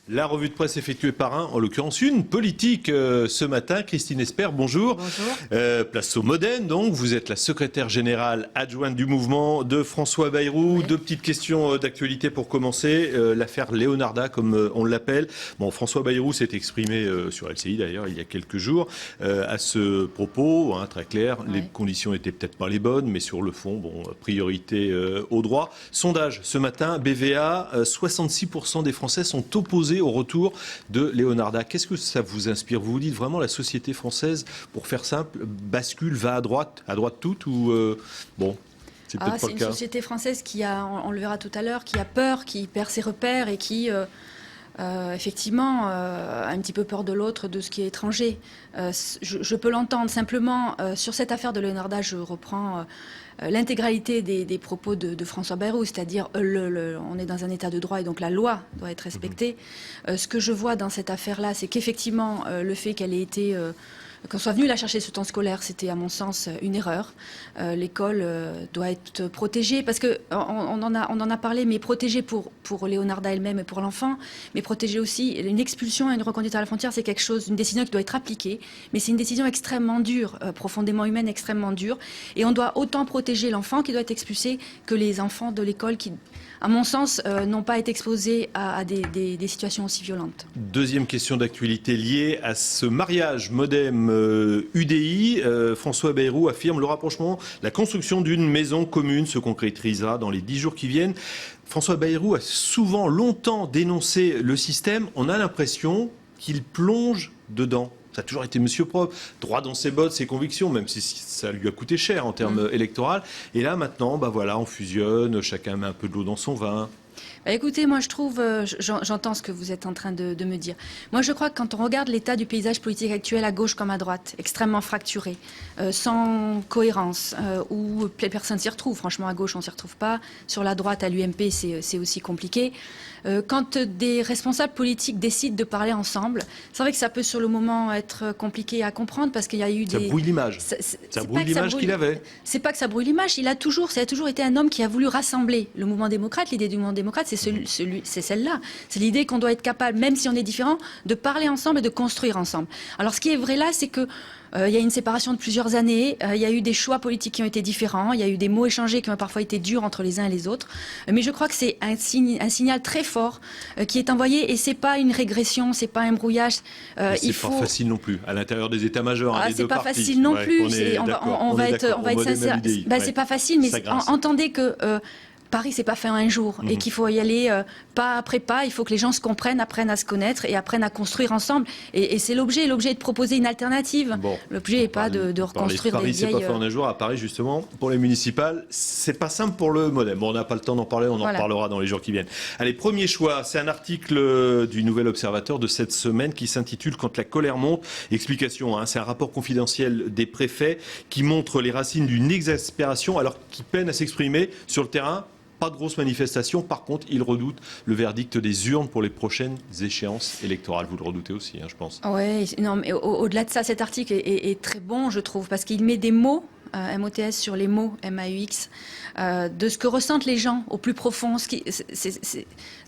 La revue de presse effectuée par en l'occurrence une politique ce matin. Christine Espert, bonjour. Bonjour. Place au Modène, donc. Vous êtes la secrétaire générale adjointe du mouvement de François Bayrou. Oui. Deux petites questions d'actualité pour commencer. L'affaire Leonarda, comme on l'appelle. Bon, François Bayrou s'est exprimé sur LCI d'ailleurs il y a quelques jours à ce propos, très clair. Oui. Les conditions n'étaient peut-être pas les bonnes, mais sur le fond, priorité au droit. Sondage ce matin, BVA, 66% des Français sont opposés au retour de Leonarda. Qu'est-ce que ça vous inspire? Vous vous dites vraiment la société française, pour faire simple, bascule, va à droite toute ou c'est peut-être pas le cas. C'est une société française qui a, on le verra tout à l'heure, qui a peur, qui perd ses repères et qui effectivement a un petit peu peur de l'autre, de ce qui est étranger. Je peux l'entendre. Simplement, sur cette affaire de Leonarda, je reprends l'intégralité des propos de François Bayrou, c'est-à-dire on est dans un état de droit et donc la loi doit être respectée. Ce que je vois dans cette affaire-là, c'est qu'effectivement, le fait qu'elle ait été... qu'on soit venu la chercher ce temps scolaire, c'était à mon sens une erreur. L'école doit être protégée, parce qu'on en a parlé, mais protégée pour Leonarda elle-même et pour l'enfant, mais protégée aussi. Une expulsion et une reconduite à la frontière, c'est quelque chose, une décision qui doit être appliquée, mais c'est une décision extrêmement dure, profondément humaine, extrêmement dure. Et on doit autant protéger l'enfant qui doit être expulsé que les enfants de l'école qui, à mon sens, n'ont pas été exposés à des situations aussi violentes. Deuxième question d'actualité liée à ce mariage Modem UDI. François Bayrou affirme le rapprochement, la construction d'une maison commune se concrétisera dans les 10 jours qui viennent. François Bayrou a longtemps dénoncé le système. On a l'impression qu'il plonge dedans. Ça a toujours été monsieur propre, droit dans ses bottes, ses convictions, même si ça lui a coûté cher en termes électoraux. Et là, maintenant, on fusionne, chacun met un peu de l'eau dans son vin. Écoutez, moi je trouve, j'entends ce que vous êtes en train de me dire. Moi je crois que quand on regarde l'état du paysage politique actuel à gauche comme à droite, extrêmement fracturé, sans cohérence, où personne s'y retrouve. Franchement, à gauche on s'y retrouve pas. Sur la droite, à l'UMP, c'est aussi compliqué. Quand des responsables politiques décident de parler ensemble, c'est vrai que ça peut sur le moment être compliqué à comprendre parce qu'il y a eu Ça brouille l'image. Ça brouille l'image qu'il avait. C'est pas que ça brouille l'image. Ça a toujours été un homme qui a voulu rassembler le mouvement démocrate. L'idée du mouvement démocrate, c'est celle-là. C'est l'idée qu'on doit être capable, même si on est différent, de parler ensemble et de construire ensemble. Alors ce qui est vrai là, c'est que il y a une séparation de plusieurs années, il y a eu des choix politiques qui ont été différents, il y a eu des mots échangés qui ont parfois été durs entre les uns et les autres. Mais je crois que c'est un signal très fort qui est envoyé et c'est pas une régression, c'est pas un brouillage. C'est pas facile non plus, à l'intérieur des états-majors des deux partis. C'est pas facile non plus, on va être sincère. C'est pas facile, mais entendez que... Paris, c'est pas fait en un jour et qu'il faut y aller pas après pas. Il faut que les gens se comprennent, apprennent à se connaître et apprennent à construire ensemble. Et c'est l'objet. L'objet est de proposer une alternative. L'objet n'est pas de reconstruire des vieilles... Paris, c'est pas fait en un jour. À Paris, justement, pour les municipales, c'est pas simple pour le Modem. On n'a pas le temps d'en parler, on en reparlera dans les jours qui viennent. Allez, premier choix, c'est un article du Nouvel Observateur de cette semaine qui s'intitule « Quand la colère monte ». Explication, c'est un rapport confidentiel des préfets qui montre les racines d'une exaspération alors qu'ils peinent à s'exprimer sur le terrain. Pas de grosses manifestations. Par contre, il redoute le verdict des urnes pour les prochaines échéances électorales. Vous le redoutez aussi, je pense. Oui, non, mais au-delà de ça, cet article est très bon, je trouve, parce qu'il met des mots, MOTS sur les mots, MAUX, de ce que ressentent les gens au plus profond,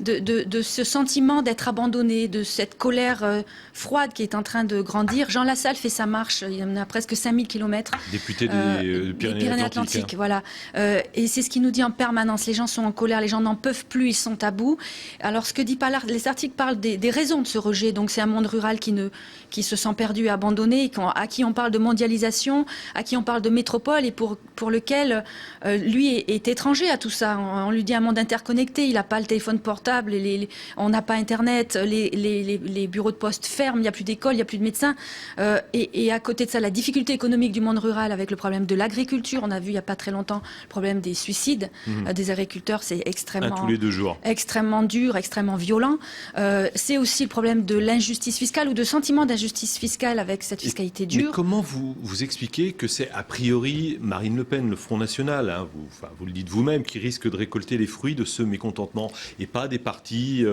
de ce sentiment d'être abandonné, de cette colère froide qui est en train de grandir. Jean Lassalle fait sa marche, il y en a presque 5000 km. Député des Pyrénées-Atlantiques. Voilà. Et c'est ce qu'il nous dit en permanence. Les gens sont en colère, les gens n'en peuvent plus, ils sont à bout. Alors ce que dit Pallard, les articles parlent des raisons de ce rejet. Donc c'est un monde rural qui se sent perdu et abandonné, à qui on parle de mondialisation, à qui on parle de métropole et pour lequel lui est étranger à tout ça. On lui dit un monde interconnecté, il n'a pas le téléphone portable, on n'a pas Internet, les bureaux de poste ferment, il n'y a plus d'école, il n'y a plus de médecins. Et à côté de ça, la difficulté économique du monde rural avec le problème de l'agriculture. On a vu il n'y a pas très longtemps le problème des suicides des agriculteurs, c'est extrêmement, tous les 2 jours. Extrêmement dur, extrêmement violent. C'est aussi le problème de l'injustice fiscale ou de sentiment d'injustice fiscale avec cette fiscalité dure. Mais comment vous expliquez que c'est a priori Marine Le Pen, le Front National, vous le dites vous-même, qui risque de récolter les fruits de ce mécontentement et pas des partis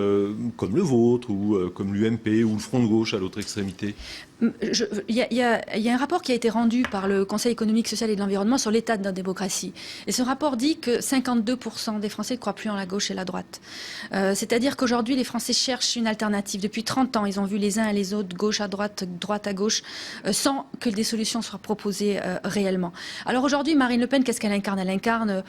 comme le vôtre ou comme l'UMP ou le Front de gauche à l'autre extrémité? Il y a un rapport qui a été rendu par le Conseil économique, social et de l'environnement sur l'état de notre démocratie. Et ce rapport dit que 52% des Français ne croient plus en la gauche et la droite. C'est-à-dire qu'aujourd'hui, les Français cherchent une alternative. Depuis 30 ans, ils ont vu les uns et les autres, gauche à droite, droite à gauche, sans que des solutions soient proposées réellement. Alors aujourd'hui, Marine Le Pen, qu'est-ce qu'elle incarne? Elle incarne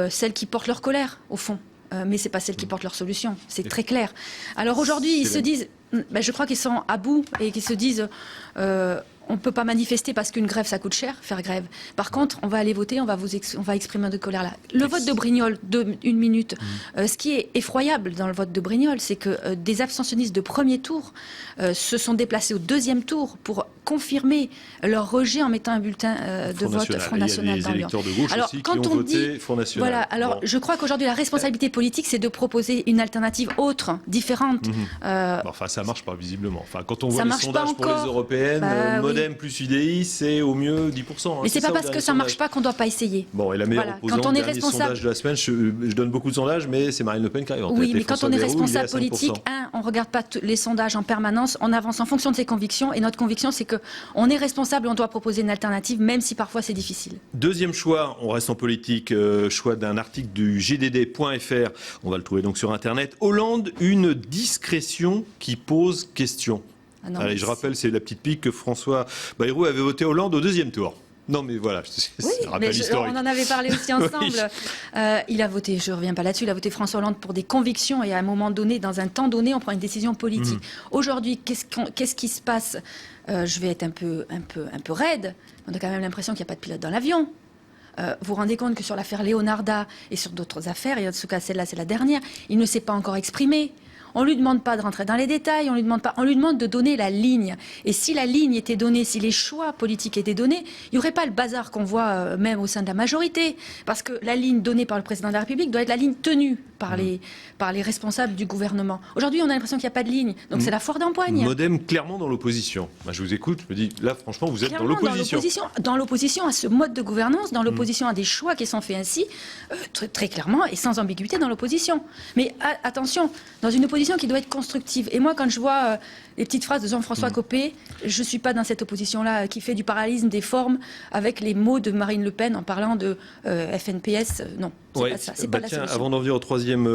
celle qui porte leur colère, au fond. Mais ce n'est pas celle qui porte leur solution. C'est très clair. Alors aujourd'hui, ils se disent... je crois qu'ils sont à bout et qu'ils se disent on ne peut pas manifester parce qu'une grève, ça coûte cher, faire grève. Par contre, on va aller voter, on va exprimer de colère là. Le vote de Brignol, une minute. Ce qui est effroyable dans le vote de Brignol, c'est que des abstentionnistes de premier tour se sont déplacés au deuxième tour pour confirmer leur rejet en mettant un bulletin de vote Front National dans l'urne. Il y a des électeurs de gauche alors, aussi quand qui ont on voté dit, Front National. Voilà, alors je crois qu'aujourd'hui, la responsabilité politique, c'est de proposer une alternative autre, différente. Enfin, ça ne marche pas, visiblement. Enfin, quand on voit les sondages pour les européennes, Modem plus UDI, c'est au mieux 10%. Mais c'est pas parce que ça ne marche pas qu'on ne doit pas essayer. Bon, et la meilleure opposante, quand on est dernier responsable... sondage de la semaine, je donne beaucoup de sondages, mais c'est Marine Le Pen qui arrive en tête. Oui, mais quand on est responsable politique, on ne regarde pas les sondages en permanence, on avance en fonction de ses convictions, et notre conviction, c'est qu'on est responsable, on doit proposer une alternative, même si parfois c'est difficile. Deuxième choix, on reste en politique, choix d'un article du gdd.fr, on va le trouver donc sur Internet. Hollande, une discrétion qui pose question. Ah non, allez, je rappelle, c'est la petite pique que François Bayrou avait voté Hollande au deuxième tour. Non, mais voilà, c'est un rappel historique. On en avait parlé aussi ensemble. Oui. Il a voté, je ne reviens pas là-dessus, il a voté François Hollande pour des convictions et à un moment donné, dans un temps donné, on prend une décision politique. Aujourd'hui, qu'est-ce qui se passe? Je vais être un peu raide. On a quand même l'impression qu'il n'y a pas de pilote dans l'avion. Vous vous rendez compte que sur l'affaire Leonarda et sur d'autres affaires, et en tout cas celle-là c'est la dernière, il ne s'est pas encore exprimé. On ne lui demande pas de rentrer dans les détails, on lui demande de donner la ligne. Et si la ligne était donnée, si les choix politiques étaient donnés, il n'y aurait pas le bazar qu'on voit même au sein de la majorité. Parce que la ligne donnée par le président de la République doit être la ligne tenue par les responsables du gouvernement. Aujourd'hui, on a l'impression qu'il n'y a pas de ligne. Donc c'est la foire d'empoigne. Modem clairement dans l'opposition. Moi, je vous écoute, je me dis, là franchement, vous êtes dans l'opposition. Dans l'opposition à ce mode de gouvernance, dans l'opposition à des choix qui sont faits ainsi, très, très clairement et sans ambiguïté dans l'opposition. Mais attention, dans une opposition qui doit être constructive. Et moi, quand je vois les petites phrases de Jean-François Copé, je ne suis pas dans cette opposition-là qui fait du parallélisme des formes avec les mots de Marine Le Pen en parlant de FNPS. Non, c'est pas ça. C'est pas la solution. Avant d'en venir au troisième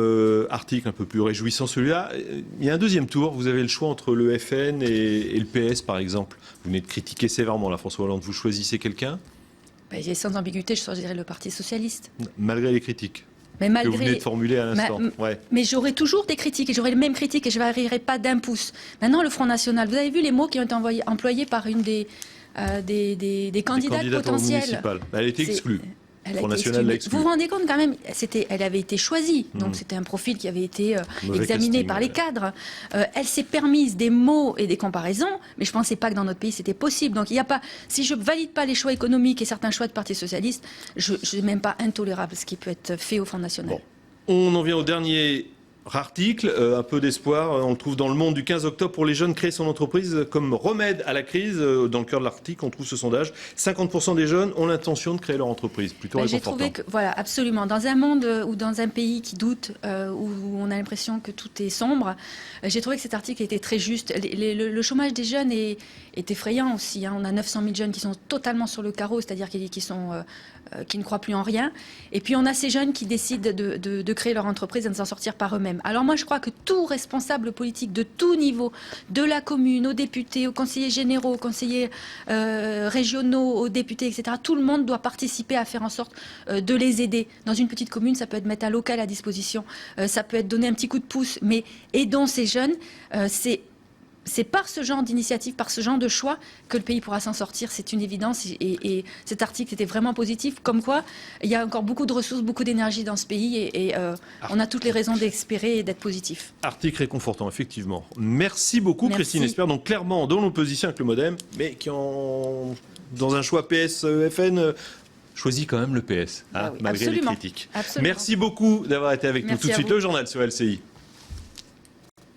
article, un peu plus réjouissant celui-là, il y a un deuxième tour. Vous avez le choix entre le FN et le PS, par exemple. Vous venez de critiquer sévèrement là, François Hollande. Vous choisissez quelqu'un? Sans ambiguïté, je choisirais le Parti socialiste. Malgré les critiques mais malgré... que vous venez de formuler à l'instant. Mais j'aurai toujours des critiques et j'aurai les mêmes critiques et je ne varierai pas d'un pouce. Maintenant, le Front National, vous avez vu les mots qui ont été employés par une des candidates potentielles. Elle a été exclue. Vous vous rendez compte quand même, elle avait été choisie, donc c'était un profil qui avait été examiné par les cadres. Elle s'est permise des mots et des comparaisons, mais je ne pensais pas que dans notre pays c'était possible. Donc il n'y a pas, si je ne valide pas les choix économiques et certains choix de Parti socialiste, je n'ai même pas intolérable ce qui peut être fait au Front National. Bon. On en vient au dernier article, un peu d'espoir, on le trouve dans Le Monde du 15 octobre pour les jeunes, créer son entreprise comme remède à la crise. Dans le cœur de l'article, on trouve ce sondage. 50% des jeunes ont l'intention de créer leur entreprise. Plutôt réconfortant. J'ai trouvé que, voilà, absolument. Dans un monde ou dans un pays qui doute, où on a l'impression que tout est sombre, j'ai trouvé que cet article était très juste. Le chômage des jeunes est effrayant aussi. On a 900 000 jeunes qui sont totalement sur le carreau, c'est-à-dire qui ne croient plus en rien. Et puis on a ces jeunes qui décident de créer leur entreprise et de s'en sortir par eux-mêmes. Alors moi je crois que tout responsable politique de tout niveau, de la commune, aux députés, aux conseillers généraux, aux conseillers régionaux, aux députés, etc., tout le monde doit participer à faire en sorte de les aider. Dans une petite commune, ça peut être mettre un local à disposition, ça peut être donner un petit coup de pouce, mais aidons ces jeunes, c'est par ce genre d'initiative, par ce genre de choix que le pays pourra s'en sortir, c'est une évidence. Et cet article était vraiment positif, comme quoi il y a encore beaucoup de ressources, beaucoup d'énergie dans ce pays et on a toutes les raisons d'espérer et d'être positif. Article réconfortant, effectivement. Merci beaucoup. Merci. Christine Espert, donc clairement dans l'opposition avec le Modem, mais qui dans un choix PS-FN... choisit quand même le PS, oui, malgré absolument. les critiques. Absolument. Merci beaucoup d'avoir été avec nous. Tout de suite, le journal sur LCI.